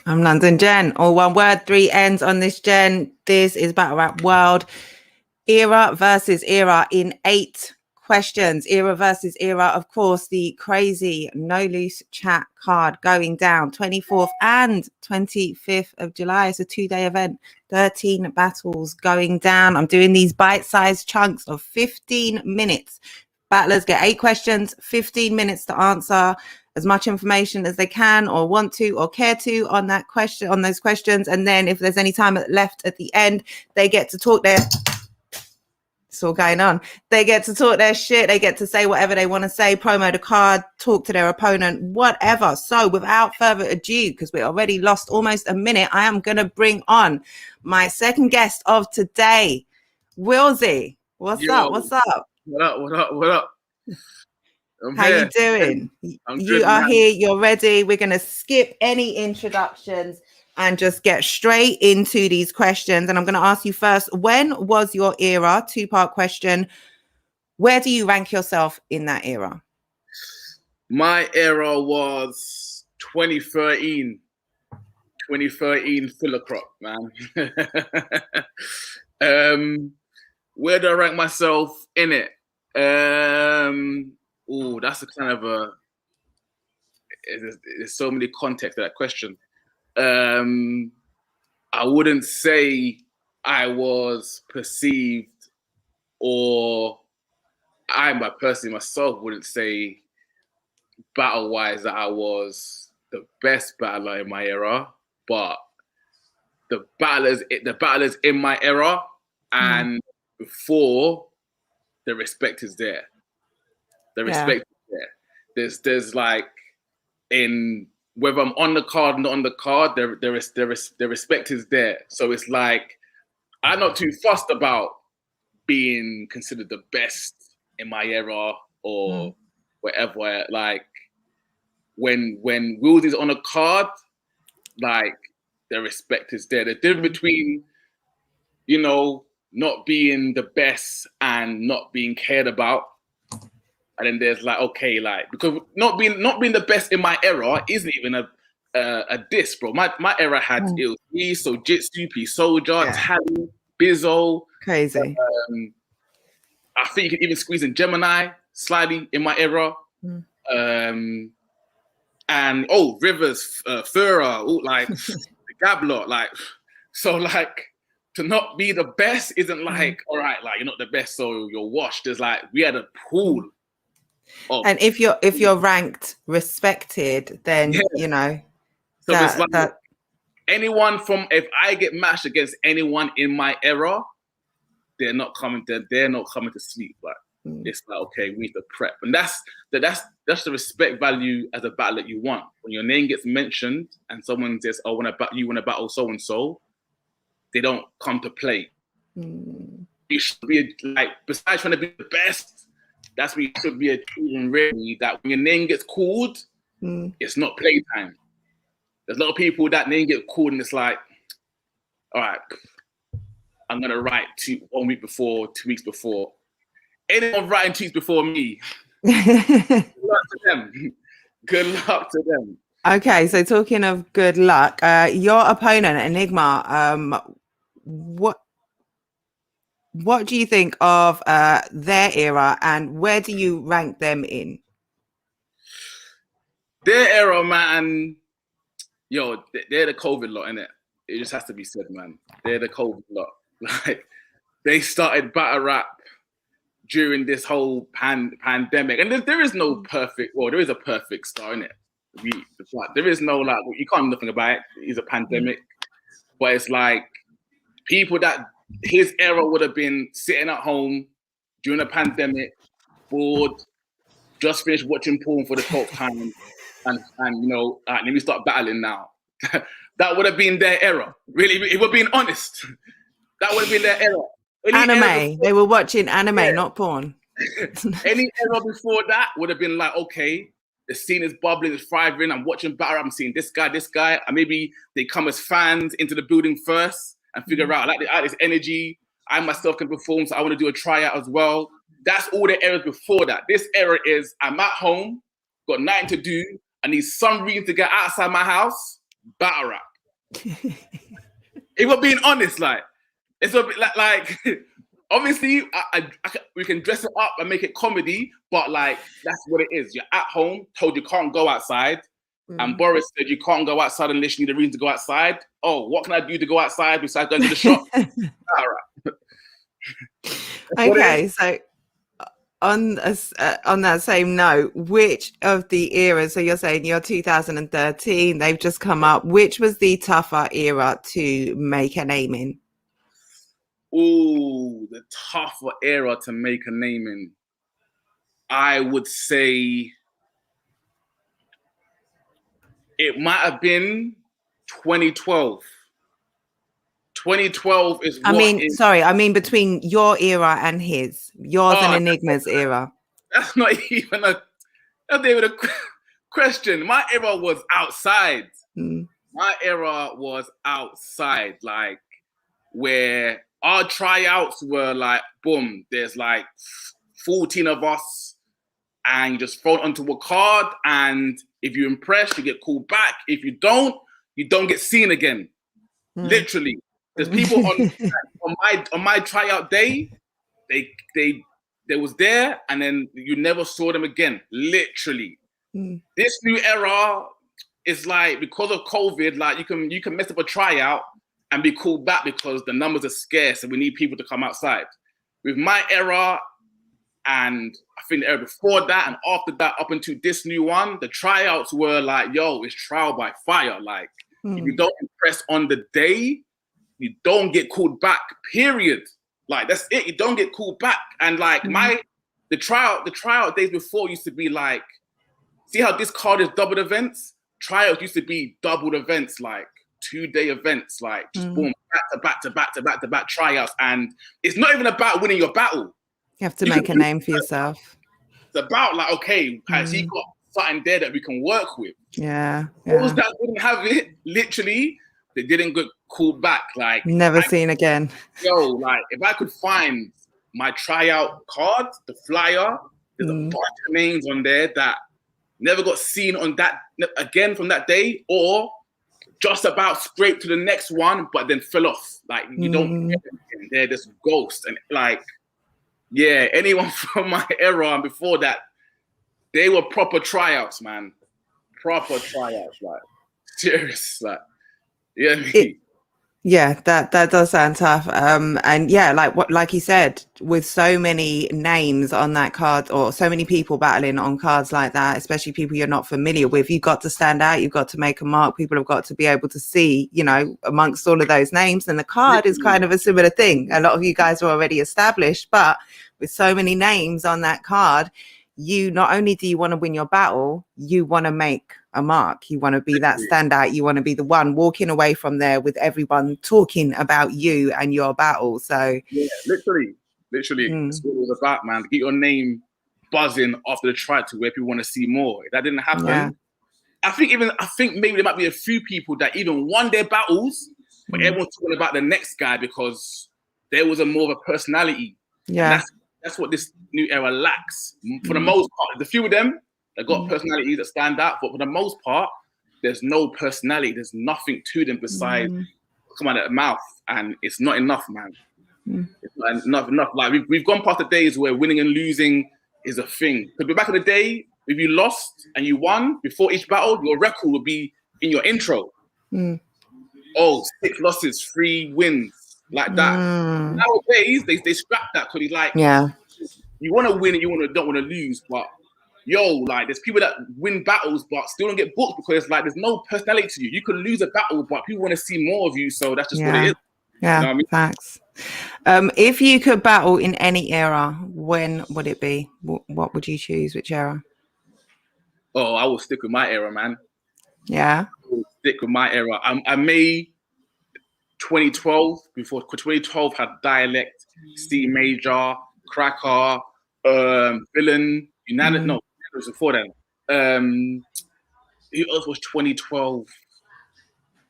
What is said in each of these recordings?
I'm London Jen. All one word, three ends on this Jen. This is Battle Rap World. Era versus era in 8 questions. Era versus era. Of course, the crazy No Loose Chat card going down 24th and 25th of July. It's a 2-day event. 13 battles going down. I'm doing these bite-sized chunks of 15 minutes. Battlers get 8 questions, 15 minutes to answer as much information as they can or want to or care to on that question, on those questions. And then if there's any time left at the end, they get to talk their... It's all going on. They get to talk their shit. They get to say whatever they want to say, promo the card, talk to their opponent, whatever. So without further ado, because we already lost almost a minute, I am going to bring on my second guest of today, WILLZY. What's up? What's up? What up? What up? What up? How you doing? You are here. You're ready. We're going to skip any introductions and just get straight into these questions. And I'm going to ask you first, when was your era? 2-part question. Where do you rank yourself in that era? My era was 2013. 2013 Filler Crop, man. Where do I rank myself in it? Oh, that's a kind of a... There's so many contexts to that question. I wouldn't say I was perceived, or I personally myself wouldn't say battle-wise that I was the best battler in my era, but the battlers in my era and before, the respect is there. The respect is there. There's like, in whether I'm on the card or not on the card, the respect is there. So it's like, I'm not too fussed about being considered the best in my era or whatever. Like, when WILLZY's on a card, like, the respect is there. The difference between, you know, not being the best and not being cared about. And then there's like, okay, like, because not being the best in my era isn't even a diss, bro. My era had WILLZY, So Jitsu, P Soldier, Tally, Bizzo. Crazy. I think you could even squeeze in Gemini slightly in my era. And Rivers, Fura, like the Gablot, like, so like, to not be the best isn't like, all right, like, you're not the best, so you're washed. There's like, we had a pool. And if you're ranked respected, then you know. So it's like anyone if I get matched against anyone in my era, they're not coming to sleep. Like, it's like, okay, we need to prep. And that's the respect value as a battle that you want. When your name gets mentioned and someone says, oh, you want to battle so and so, they don't come to play. You should be like, besides trying to be the best, that's where you should be achieving, really, that when your name gets called, it's not playtime. There's a lot of people that name get called and it's like, all right, I'm going to write 1 week before, 2 weeks before. Anyone writing 2 weeks before me, good luck to them. Good luck to them. Okay, so talking of good luck, your opponent, Enigma, what do you think of their era and where do you rank them in? Their era, man, yo, they're the COVID lot, innit? It just has to be said, man. They're the COVID lot. Like, they started battle rap during this whole pandemic. And there is no perfect, well, there is a perfect star, innit? There is no, like, you can't do nothing about it. It's a pandemic. But it's like, people that his era would have been sitting at home during a pandemic, bored, just finished watching porn for the 12th time, and you know, let me start battling now. That would have been their era. Really, if we're being honest, that would have been their era. Anime. They were watching anime, not porn. Any era before that would have been like, okay, the scene is bubbling, it's thriving. I'm watching battle rap, I'm seeing this guy, and maybe they come as fans into the building first and figure out, I like this energy. I myself can perform, so I want to do a tryout as well. That's all the eras before that. This era is, I'm at home, got nothing to do, I need some reason to get outside my house, battle rap. If we're being honest, like it's a bit like obviously we can dress it up and make it comedy, but like that's what it is. You're at home, told you can't go outside, and Boris said you can't go outside unless you need a reason to go outside. Oh, what can I do to go outside besides going to the shop? All right. Okay, so on that same note, which of the eras, so you're saying you're 2013, they've just come up, which was the tougher era to make a name in? Ooh, the tougher era to make a name in. I would say it might have been 2012. 2012 is what I mean between your era and his, yours and Enigma's era. That's not even a question. My era was outside. My era was outside, like where our tryouts were like, boom, there's like 14 of us, and you just throw it onto a card, and if you impress, you get called back. If you don't get seen again. Literally. There's people on my tryout day, they was there, and then you never saw them again. Literally. This new era is like, because of COVID, like you can mess up a tryout and be called back because the numbers are scarce and we need people to come outside. With my era, and I think the era before that and after that, up until this new one, the tryouts were like, yo, it's trial by fire. Like, if you don't impress on the day, you don't get called back, period. Like, that's it. You don't get called back. And like the tryout days before used to be like, see how this card is doubled events? Tryouts used to be doubled events, like 2-day events, like just boom, back to back tryouts. And it's not even about winning your battle. You have to make a name for yourself. It's about like, okay, has he got something there that we can work with? Yeah. Those that didn't have it, literally, they didn't get called back. Like, never seen again. Yo, like if I could find my tryout card, the flyer, there's a bunch of names on there that never got seen on that again from that day, or just about scraped to the next one, but then fell off. Like you don't get anything. They're just ghosts. And like, yeah, anyone from my era and before that, they were proper tryouts, man. Proper tryouts, like serious, like yeah. Yeah, that does sound tough. And yeah, like you said, with so many names on that card, or so many people battling on cards like that, especially people you're not familiar with, you've got to stand out, you've got to make a mark. People have got to be able to see, you know, amongst all of those names. And the card is kind of a similar thing. A lot of you guys are already established, but with so many names on that card, you not only do you want to win your battle, you want to make a mark. You want to be that standout. You want to be the one walking away from there with everyone talking about you and your battle. So yeah, literally, that's what it was about, man. Get your name buzzing after the try to where people want to see more. If that didn't happen, I think maybe there might be a few people that even won their battles, but everyone's talking about the next guy because there was a more of a personality. Yeah. That's what this new era lacks. For the most part, the few of them that got personalities that stand out, but for the most part, there's no personality. There's nothing to them besides come out of their mouth, and it's not enough, man. It's not enough. Like we've gone past the days where winning and losing is a thing. Because back in the day, if you lost and you won before each battle, your record would be in your intro. 6 losses, 3 wins. Like that. Nowadays, they scrap that because he's like, you want to win and you don't want to lose. But yo, like there's people that win battles but still don't get booked because like there's no personality to you. You could lose a battle, but people want to see more of you. So that's just what it is. Yeah, you know what I mean? Facts. If you could battle in any era, when would it be? What would you choose? Which era? Oh, I will stick with my era, man. Yeah. I will stick with my era. I may 2012, before 2012 had Dialect, C Major, Cracker, Villain, United. No, it was before then. Who else was 2012?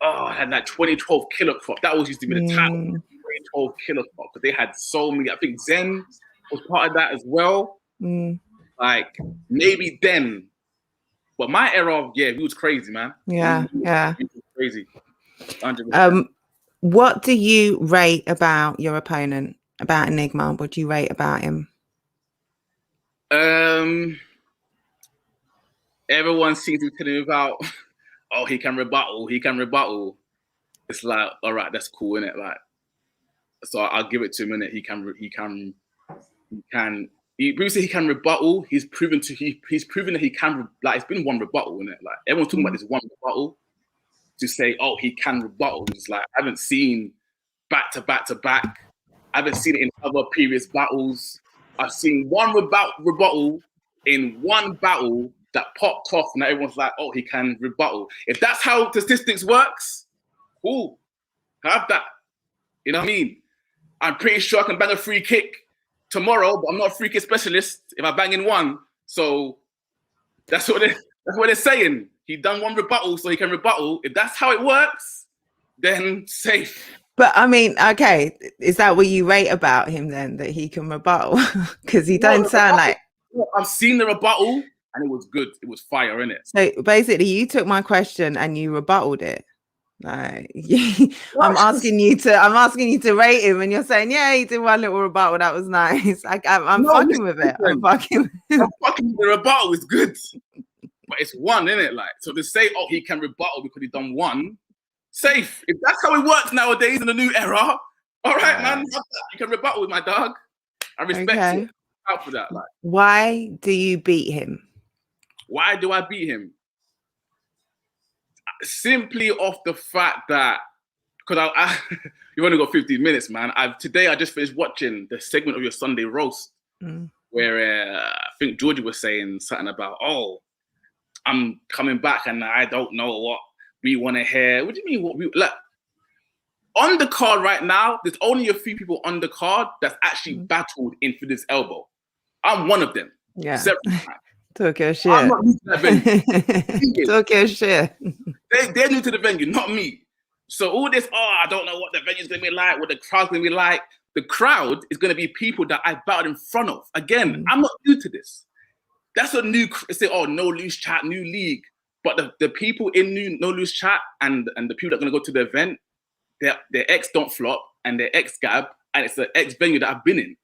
Oh, I had that 2012 Killer Crop. That was used to be the title. 2012 Killer Crop, because they had so many. I think Zen was part of that as well. Like maybe then, but my era, he was crazy, man. Yeah. He was crazy. 100%. What do you rate about your opponent, about Enigma? What do you rate about him? Everyone seems to be telling me about, oh, he can rebuttal. It's like, all right, that's cool, innit? Like, so I'll give it to him, innit? He previously he can rebuttal. He's proven that he can. Like, it's been one rebuttal, innit? Like, everyone's talking about this one rebuttal to say, oh, he can rebuttal. It's like, I haven't seen back to back to back. I haven't seen it in other previous battles. I've seen one rebuttal in one battle that popped off, and everyone's like, oh, he can rebuttal. If that's how statistics works, cool, have that. You know what I mean? I'm pretty sure I can bang a free kick tomorrow, but I'm not a free kick specialist if I bang in one. So that's what they're saying. He done one rebuttal, so he can rebuttal. If that's how it works, then safe. But I mean, okay, is that what you rate about him then, that he can rebuttal? Because he don't sound like. I've seen the rebuttal and it was good. It was fire, innit? So basically, you took my question and you rebutted it. Like, I'm asking you to rate him, and you're saying, yeah, he did one little rebuttal. That was nice. I'm fucking with it. I'm fucking with the rebuttal is good, but it's one, innit? Like, so to say, oh, he can rebuttal because he done one, safe. If that's how it works nowadays in the new era, all right, man, you can rebuttal with my dog. I respect it. Out for that. Like, why do you beat him? Why do I beat him? Simply off the fact that, because you've only got 15 minutes, man. Today I just finished watching the segment of your Sunday roast, where I think Georgie was saying something about, oh, I'm coming back and I don't know what we want to hear. What do you mean? What we like? On the card right now, there's only a few people on the card that's actually battled in Fiddy's elbow. I'm one of them. Yeah. Several times. Talk your shit. I'm not new to that venue. Talk your shit. They're new to the venue, not me. So all this, oh, I don't know what the venue's going to be like, what the crowd's going to be like. The crowd is going to be people that I battled in front of. Again, I'm not new to this. That's a new, say, oh, no loose chat, new league. But the people in no loose chat and the people that are going to go to the event, their ex don't flop and their ex gab, and it's the ex venue that I've been in.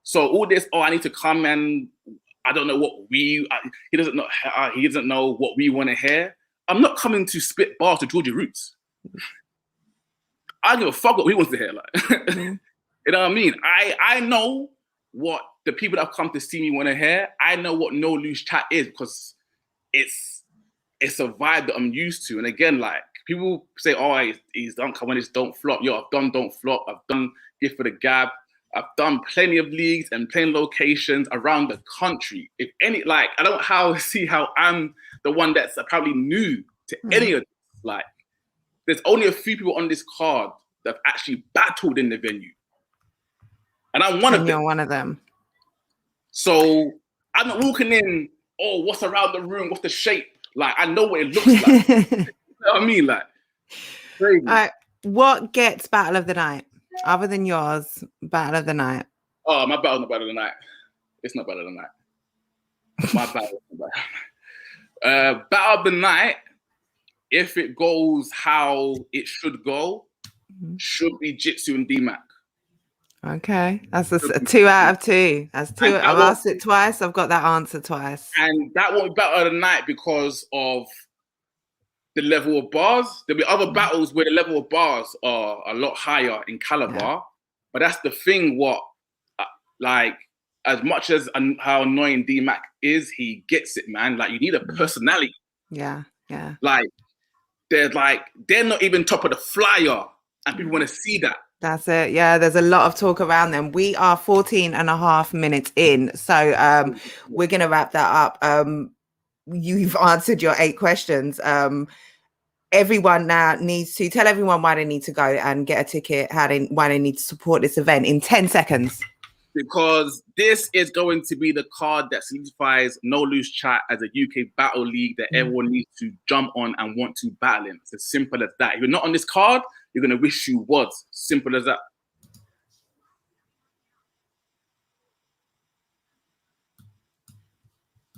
So all this, oh, I need to come and I don't know what he doesn't know what we want to hear. I'm not coming to spit bars to Georgie Roots. I don't give a fuck what we want to hear. Like, you know what I mean? I know what the people that have come to see me want to hear. I know what no loose chat is because it's a vibe that I'm used to. And again, like people say, oh, he's done come when it's don't flop. Yo, I've done don't flop. I've done gift for the gab. I've done plenty of leagues and plenty of locations around the country. If any, like, I don't see how I'm the one that's probably new to any of this. Like, there's only a few people on this card that have actually battled in the venue. And I'm one of them. You're one of them. So I'm not walking in, oh, what's around the room? What's the shape? Like, I know what it looks like. You know what I mean? Like, crazy. What gets Battle of the Night? Other than yours, Battle of the Night. Oh, my battle's not Battle of the Night. It's not Battle of the Night. My battle is not Battle of the Night, if it goes how it should go, should be Jitsu and D-Mac. Okay, that's a 2 out of 2. That's 2. I've asked it twice. I've got that answer twice. And that won't be Battle of the Night because of the level of bars. There'll be other battles where the level of bars are a lot higher in caliber, but that's the thing. Like, as much as how annoying D-Mac is, he gets it, man. Like, you need a personality. Yeah. Like, they're not even top of the flyer, and people want to see that. That's it. Yeah, there's a lot of talk around them. We are 14 and a half minutes in, so we're gonna wrap that up. You've answered your 8 questions. Everyone now needs to tell everyone why they need to go and get a ticket, why they need to support this event in 10 seconds. Because this is going to be the card that solidifies No Loose Chat as a UK battle league that everyone needs to jump on and want to battle in. It's as simple as that. If you're not on this card, you're going to wish you was. Simple as that.